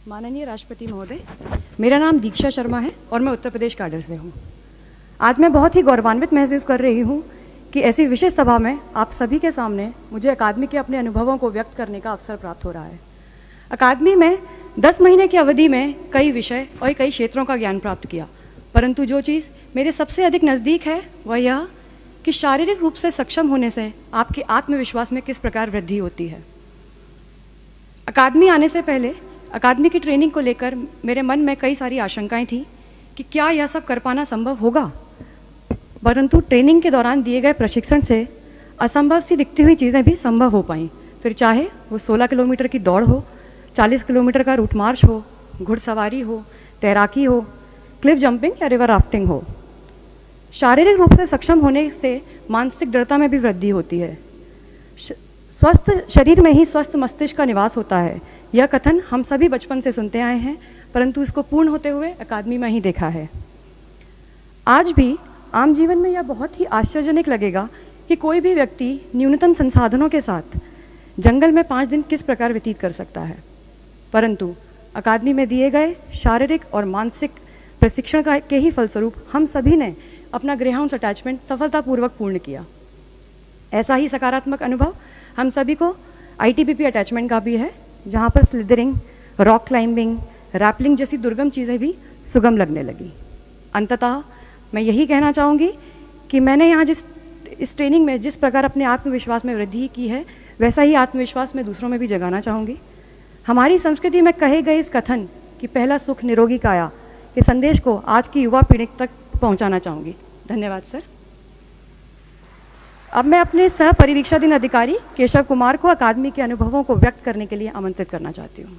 माननीय राष्ट्रपति महोदय, मेरा नाम दीक्षा शर्मा है और मैं उत्तर प्रदेश कैडर से हूँ। आज मैं बहुत ही गौरवान्वित महसूस कर रही हूँ कि ऐसी विशेष सभा में आप सभी के सामने मुझे अकादमी के अपने अनुभवों को व्यक्त करने का अवसर प्राप्त हो रहा है। अकादमी में 10 महीने की अवधि में कई विषय और कई क्षेत्रों का ज्ञान प्राप्त किया, परंतु जो चीज़ मेरे सबसे अधिक नज़दीक है वह यह कि शारीरिक रूप से सक्षम होने से आपके आत्मविश्वास में किस प्रकार वृद्धि होती है। अकादमी आने से पहले अकादमी की ट्रेनिंग को लेकर मेरे मन में कई सारी आशंकाएं थी कि क्या यह सब कर पाना संभव होगा, परंतु ट्रेनिंग के दौरान दिए गए प्रशिक्षण से असंभव सी दिखती हुई चीज़ें भी संभव हो पाईं। फिर चाहे वो 16 किलोमीटर की दौड़ हो, 40 किलोमीटर का रूट मार्च हो, घुड़सवारी हो, तैराकी हो, क्लिफ जंपिंग या रिवर राफ्टिंग हो। शारीरिक रूप से सक्षम होने से मानसिक दृढ़ता में भी वृद्धि होती है। स्वस्थ शरीर में ही स्वस्थ मस्तिष्क का निवास होता है। यह कथन हम सभी बचपन से सुनते आए हैं, परंतु इसको पूर्ण होते हुए अकादमी में ही देखा है। आज भी आम जीवन में यह बहुत ही आश्चर्यजनक लगेगा कि कोई भी व्यक्ति न्यूनतम संसाधनों के साथ जंगल में 5 दिन किस प्रकार व्यतीत कर सकता है, परंतु अकादमी में दिए गए शारीरिक और मानसिक प्रशिक्षण के ही फलस्वरूप हम सभी ने अपना ग्रेहाउंड्स अटैचमेंट सफलतापूर्वक पूर्ण किया। ऐसा ही सकारात्मक अनुभव हम सभी को ITBP अटैचमेंट का भी है, जहाँ पर स्लिदरिंग, रॉक क्लाइंबिंग, रैपलिंग जैसी दुर्गम चीज़ें भी सुगम लगने लगी। अंततः मैं यही कहना चाहूँगी कि मैंने यहाँ इस ट्रेनिंग में जिस प्रकार अपने आत्मविश्वास में वृद्धि की है, वैसा ही आत्मविश्वास मैं दूसरों में भी जगाना चाहूँगी। हमारी संस्कृति में कहे गए इस कथन कि पहला सुख निरोगी काया के संदेश को आज की युवा पीढ़ी तक पहुँचाना चाहूँगी। धन्यवाद सर। अब मैं अपने सह परिवीक्षाधीन अधिकारी केशव कुमार को अकादमी के अनुभवों को व्यक्त करने के लिए आमंत्रित करना चाहती हूँ।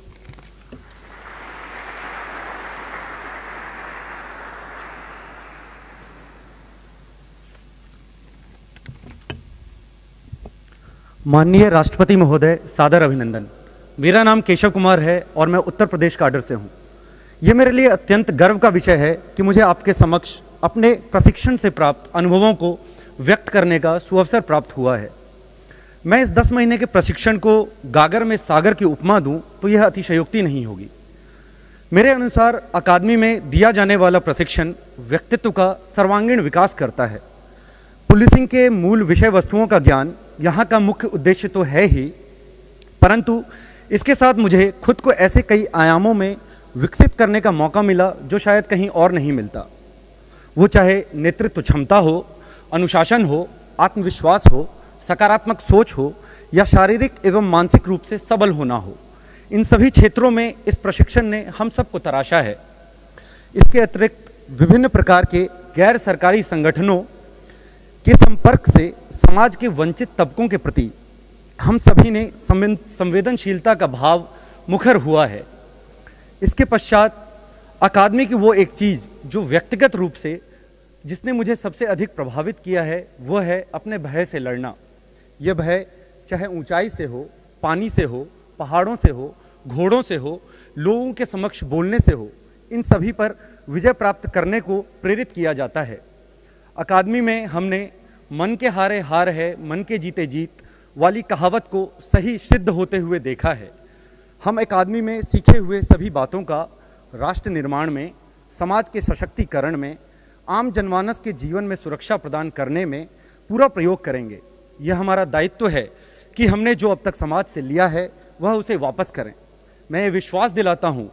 माननीय राष्ट्रपति महोदय, सादर अभिनंदन। मेरा नाम केशव कुमार है और मैं उत्तर प्रदेश कैडर से हूँ। ये मेरे लिए अत्यंत गर्व का विषय है कि मुझे आपके समक्ष अपने प्रशिक्षण से प्राप्त अनुभवों को व्यक्त करने का सुअवसर प्राप्त हुआ है। मैं इस 10 महीने के प्रशिक्षण को गागर में सागर की उपमा दूं तो यह अतिशयोक्ति नहीं होगी। मेरे अनुसार अकादमी में दिया जाने वाला प्रशिक्षण व्यक्तित्व का सर्वांगीण विकास करता है। पुलिसिंग के मूल विषय वस्तुओं का ज्ञान यहाँ का मुख्य उद्देश्य तो है ही, परंतु इसके साथ मुझे खुद को ऐसे कई आयामों में विकसित करने का मौका मिला जो शायद कहीं और नहीं मिलता। वो चाहे नेतृत्व क्षमता हो, अनुशासन हो, आत्मविश्वास हो, सकारात्मक सोच हो या शारीरिक एवं मानसिक रूप से सबल होना हो, इन सभी क्षेत्रों में इस प्रशिक्षण ने हम सबको तराशा है। इसके अतिरिक्त विभिन्न प्रकार के गैर सरकारी संगठनों के संपर्क से समाज के वंचित तबकों के प्रति हम सभी ने संवेदनशीलता का भाव मुखर हुआ है। इसके पश्चात अकादमी की वो एक चीज़ जो व्यक्तिगत रूप से जिसने मुझे सबसे अधिक प्रभावित किया है वह है अपने भय से लड़ना। यह भय चाहे ऊंचाई से हो, पानी से हो, पहाड़ों से हो, घोड़ों से हो, लोगों के समक्ष बोलने से हो, इन सभी पर विजय प्राप्त करने को प्रेरित किया जाता है। अकादमी में हमने मन के हारे हार है, मन के जीते जीत वाली कहावत को सही सिद्ध होते हुए देखा है। हम अकादमी में सीखे हुए सभी बातों का राष्ट्र निर्माण में, समाज के सशक्तिकरण में, आम जनमानस के जीवन में सुरक्षा प्रदान करने में पूरा प्रयोग करेंगे। यह हमारा दायित्व है कि हमने जो अब तक समाज से लिया है वह उसे वापस करें। मैं ये विश्वास दिलाता हूँ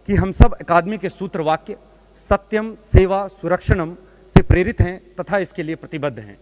कि हम सब अकादमी के सूत्र वाक्य सत्यम सेवा सुरक्षणम से प्रेरित हैं तथा इसके लिए प्रतिबद्ध हैं।